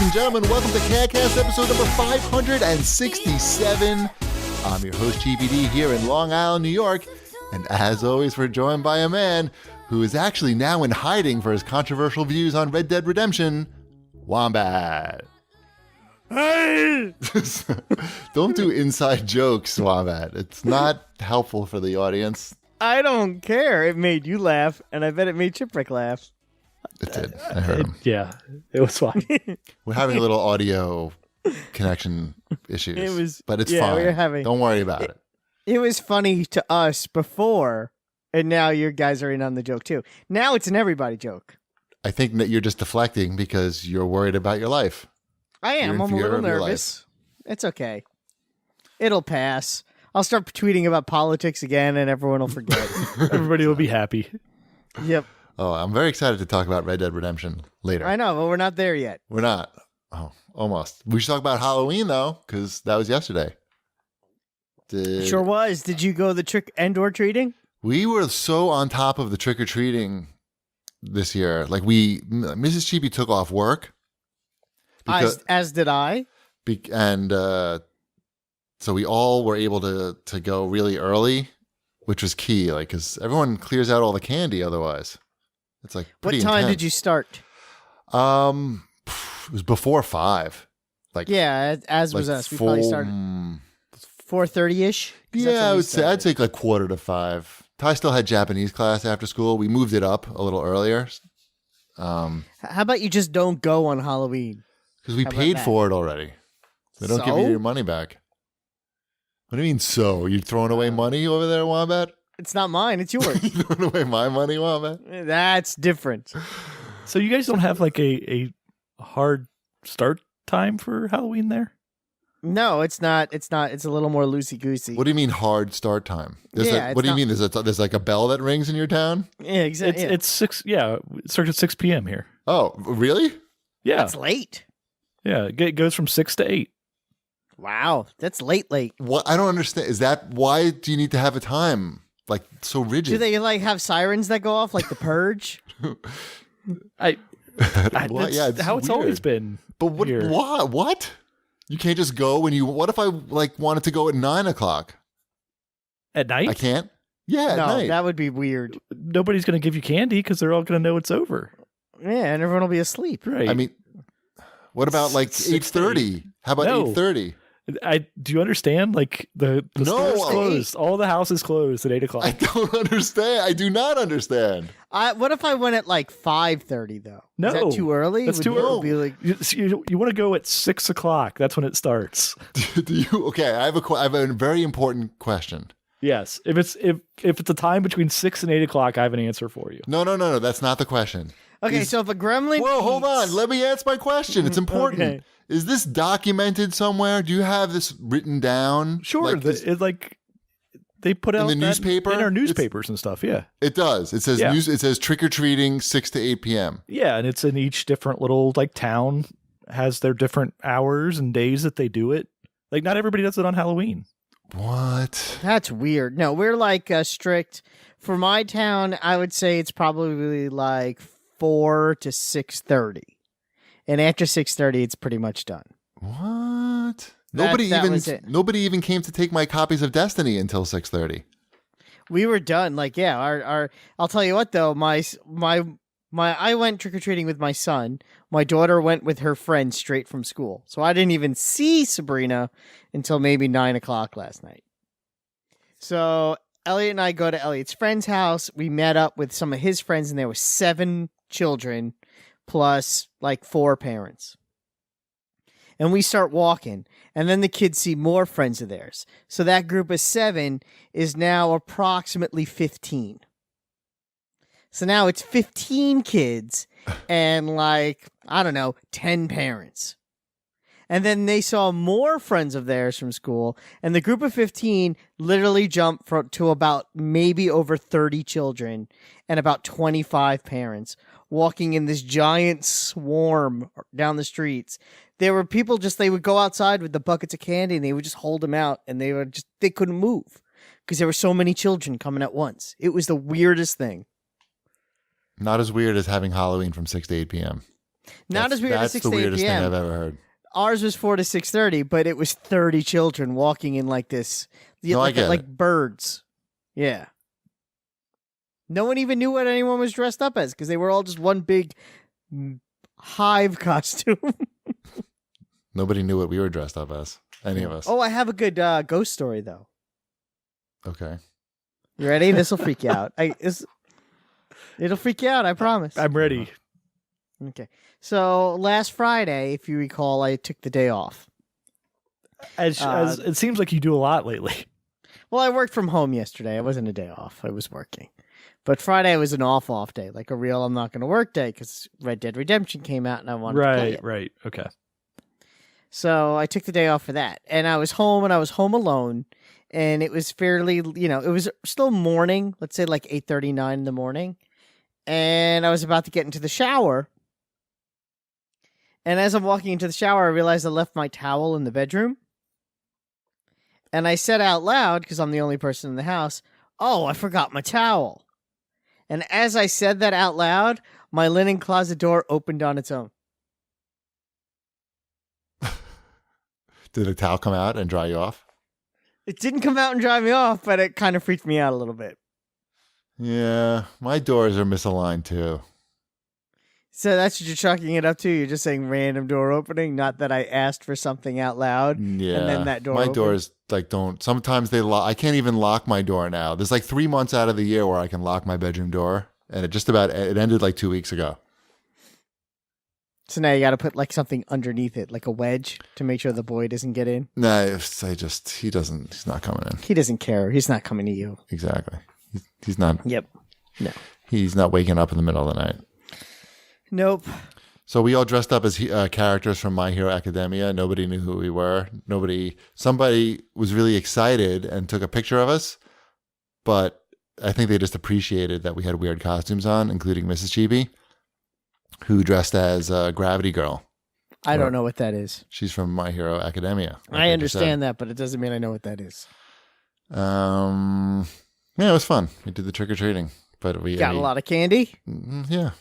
and gentlemen, welcome to CAGcast episode number 567. I'm your host, GBD, here in Long Island, New York. And as always, we're joined by a man who is actually now in hiding for his controversial views on Red Dead Redemption, Wombat. Hey! Don't do inside jokes, Wombat. It's not helpful for the audience. I don't care. It made you laugh, and I bet it made Chipwreck laugh. It did. I heard him. Yeah, it was fine. We're having a little audio connection issues. But it's fine. Don't worry about it. It was funny to us before, and now you guys are in on the joke too. Now it's an everybody joke. I think that you're just deflecting because you're worried about your life. I am. I'm a little nervous. It's okay. It'll pass. I'll start tweeting about politics again, and everyone will forget. Everybody will be happy. Yep. Oh, I'm very excited to talk about Red Dead Redemption later. I know, but we're not there yet. We're not. Oh, almost. We should talk about Halloween, though, because that was yesterday. Sure was. Did you go the trick and or treating? We were so on top of the trick-or-treating this year. Like, Mrs. Cheapy took off work. As did I. And so we all were able to go really early, which was key, like, because everyone clears out all the candy otherwise. It's like pretty What time intense. did you start? It was before 5. Like, yeah, as was us. We probably started 4:30ish. Yeah, I'd say like 4:45. Ty still had Japanese class after school. We moved it up a little earlier. How about you just don't go on Halloween? Because we paid for it already. They don't give you your money back. What do you mean, so? You throwing away money over there, Wombat? It's not mine. It's yours. You throwing away my money, Wombat? That's different. So you guys don't have like a hard start time for Halloween there? No, it's not. It's not. It's a little more loosey-goosey. What do you mean hard start time? What do you mean? There's like a bell that rings in your town? Yeah, exactly. It's 6. Yeah, it starts at 6 p.m. here. Oh, really? Yeah, that's late. Yeah, it goes from 6 to 8. Wow, that's late. What? I don't understand. Is that why do you need to have a time like so rigid? Do they like have sirens that go off like the Purge? That's how it's weird. always been. But what? Here. What? You can't just go when you. What if I like wanted to go at 9 o'clock At night? I can't. Yeah, no, at night. that would be weird. Nobody's going to give you candy because they're all going to know it's over. Yeah, and everyone will be asleep. Right. I mean, what about like 8:30? How about 8:30? Do you understand? Like the store's closed. All the houses closed at 8 o'clock. I don't understand. I do not understand. What if I went at like 5:30 though? No, is that too early? That's too early. Like... You want to go at 6 o'clock. That's when it starts. Okay, I have a very important question. Yes, if it's a time between 6 and 8 o'clock, I have an answer for you. No. That's not the question. Okay, so if a gremlin. Whoa, hold on. Let me answer my question. It's important. Okay. Is this documented somewhere? Do you have this written down? Sure. They put out in the newspaper? In our newspapers and stuff, yeah. It does. It says it says trick-or-treating 6 to 8 p.m. Yeah, and it's in each different little like town has their different hours and days that they do it. Like not everybody does it on Halloween. What? That's weird. No, we're like strict. For my town, I would say it's probably like 4 to 6:30. And after 6:30, it's pretty much done. What? Nobody even came to take my copies of Destiny until 6:30. We were done. Like, yeah, our I'll tell you what though, I went trick-or-treating with my son. My daughter went with her friend straight from school. So I didn't even see Sabrina until maybe 9 o'clock last night. So Elliot and I go to Elliot's friend's house. We met up with some of his friends, and there were 7 children plus like 4 parents. And we start walking, and then the kids see more friends of theirs. So that group of 7 is now approximately 15. So now it's 15 kids and like, I don't know, 10 parents. And then they saw more friends of theirs from school, and the group of 15 literally jumped to about maybe over 30 children and about 25 parents walking in this giant swarm down the streets. There were people they would go outside with the buckets of candy and they would just hold them out, and they couldn't move because there were so many children coming at once. It was the weirdest thing. Not as weird as having Halloween from 6 to 8 p.m. Not as weird as 6 That's the to 8 weirdest thing p.m. I've ever heard. Ours was 4 to 6:30, but it was 30 children walking in like this. No, I get like it. birds. Yeah. No one even knew what anyone was dressed up as because they were all just one big hive costume. Nobody knew what we were dressed up as. Any of us. Oh, I have a good ghost story though. Okay. You ready? This will freak you out. It'll freak you out, I promise. I'm ready. Okay. So last Friday, if you recall, I took the day off. As it seems like you do a lot lately. Well, I worked from home yesterday. It wasn't a day off. I was working. But Friday was an off day, like a real I'm not going to work day because Red Dead Redemption came out and I wanted to play it. Right. Okay. So I took the day off for that. And I was home alone. And it was fairly, it was still morning, let's say like 8:39 in the morning. And I was about to get into the shower. And as I'm walking into the shower, I realized I left my towel in the bedroom. And I said out loud, because I'm the only person in the house, "Oh, I forgot my towel." And as I said that out loud, my linen closet door opened on its own. Did the towel come out and dry you off? It didn't come out and dry me off, but it kind of freaked me out a little bit. Yeah, my doors are misaligned too. So that's what you're chalking it up to? You're just saying random door opening, not that I asked for something out loud. Yeah, and then that door my opened? doors don't. Sometimes they lock. I can't even lock my door now. There's like 3 months out of the year where I can lock my bedroom door, and it ended like 2 weeks ago. So now you got to put like something underneath it, like a wedge, to make sure the boy doesn't get in. No, he's not coming in. He doesn't care. He's not coming to you. Exactly. He's not. Yep. No. He's not waking up in the middle of the night. Nope. So we all dressed up as characters from My Hero Academia. Nobody knew who we were. Somebody was really excited and took a picture of us, but I think they just appreciated that we had weird costumes on, including Mrs. Chibi, who dressed as Gravity Girl. I don't know what that is. She's from My Hero Academia. I understand that, but it doesn't mean I know what that is. Yeah, it was fun. We did the trick-or-treating, but we got a lot of candy. Yeah.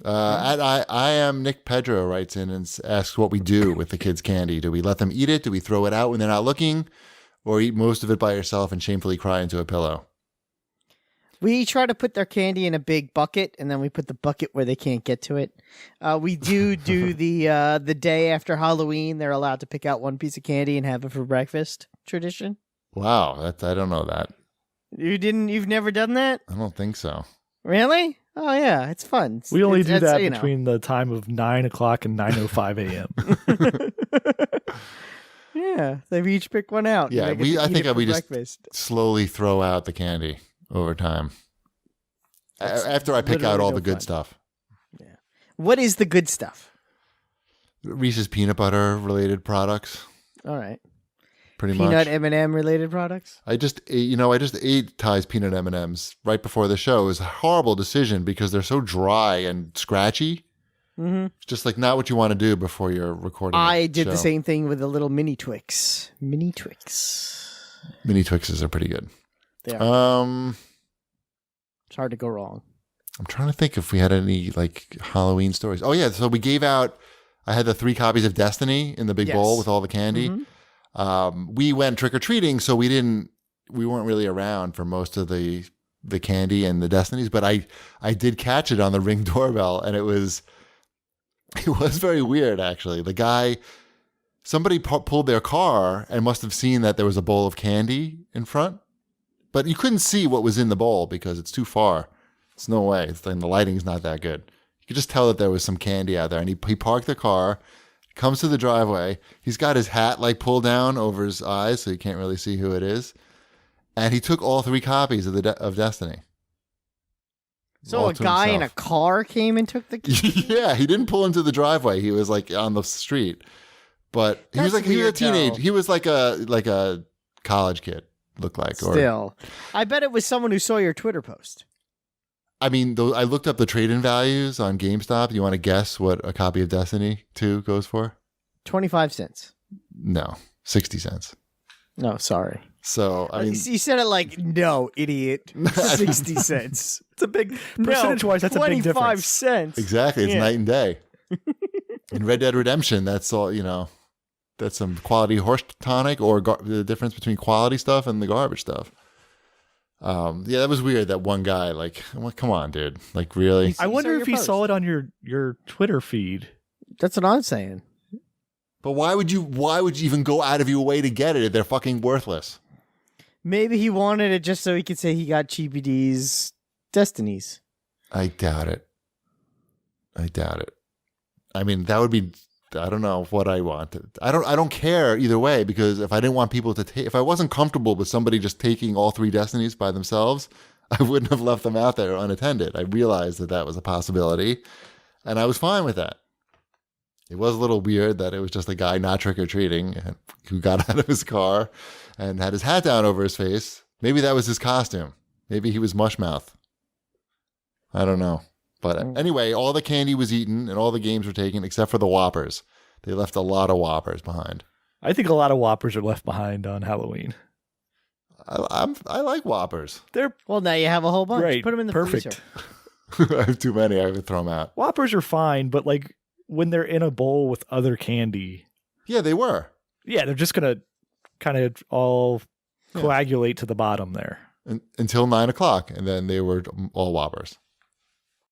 I am Nick Pedro writes in and asks what we do with the kids' candy. Do we let them eat it? Do we throw it out when they're not looking, or eat most of it by yourself and shamefully cry into a pillow? We try to put their candy in a big bucket, and then we put the bucket where they can't get to it. We do the day after Halloween. They're allowed to pick out one piece of candy and have it for breakfast tradition. Wow, I don't know that. You've never done that? I don't think so. Really? Oh yeah, it's fun. We only do that between the time of 9 o'clock and 9:05 a.m. Yeah, they each pick one out. Yeah, I think we just breakfast. slowly throw out the candy over time. After I pick out all the good stuff. Yeah. What is the good stuff? Reese's peanut butter related products. All right. Pretty much. Peanut M&M related products? I just ate Ty's peanut M&Ms right before the show. It was a horrible decision because they're so dry and scratchy. Mm-hmm. It's just like not what you want to do before you're recording. I did the same thing with the little mini Twix. Mini Twixes are pretty good. They are. It's hard to go wrong. I'm trying to think if we had any like Halloween stories. Oh yeah, so we gave out. I had the 3 copies of Destiny in the big bowl with all the candy. Mm-hmm. We went trick or treating, so we weren't really around for most of the candy and the Destinies. But I did catch it on the Ring doorbell, and it was very weird actually. Somebody pulled their car and must have seen that there was a bowl of candy in front, but you couldn't see what was in the bowl because it's too far. It's no way. The lighting's not that good. You could just tell that there was some candy out there, and he parked the car. Comes to the driveway. He's got his hat pulled down over his eyes, so you can't really see who it is. And he took all 3 copies of Destiny. So a guy in a car came and took the key? Yeah, he didn't pull into the driveway. He was on the street, but he was a teenage. He was like a college kid. Looked like. Still, I bet it was someone who saw your Twitter post. I mean, I looked up the trade-in values on GameStop. You want to guess what a copy of Destiny 2 goes for? 25 cents. No, 60 cents. No, sorry. So, I mean, you said it like, no, idiot. 60 cents. It's a big percentage-wise. That's a big 25 difference. cents. exactly. It's Yeah. night and day. In Red Dead Redemption, that's all, that's some quality horse tonic or the difference between quality stuff and the garbage stuff. Yeah, that was weird. That one guy, like, come on, dude. Like, really? I wonder saw if your he saw post. it on your Twitter feed. That's what I'm saying. But why would you even go out of your way to get it if they're fucking worthless? Maybe he wanted it just so he could say he got GBD's Destinies. I doubt it. I mean, that would be, I don't know what I wanted. I don't care either way, because if I didn't want people to take, if I wasn't comfortable with somebody just taking all 3 Destinies by themselves, I wouldn't have left them out there unattended. I realized that was a possibility, and I was fine with that. It was a little weird that it was just a guy not trick-or-treating who got out of his car and had his hat down over his face. Maybe that was his costume. Maybe he was Mushmouth. I don't know. But anyway, all the candy was eaten and all the games were taken except for the Whoppers. They left a lot of Whoppers behind. I think a lot of Whoppers are left behind on Halloween. I like Whoppers. They're Well, now you have a whole bunch. Right, Put them in the perfect. freezer. I have too many. I would throw them out. Whoppers are fine, but like when they're in a bowl with other candy, Yeah, they were. yeah, they're just gonna kind of all coagulate to the bottom there. Until 9 o'clock, and then they were all Whoppers.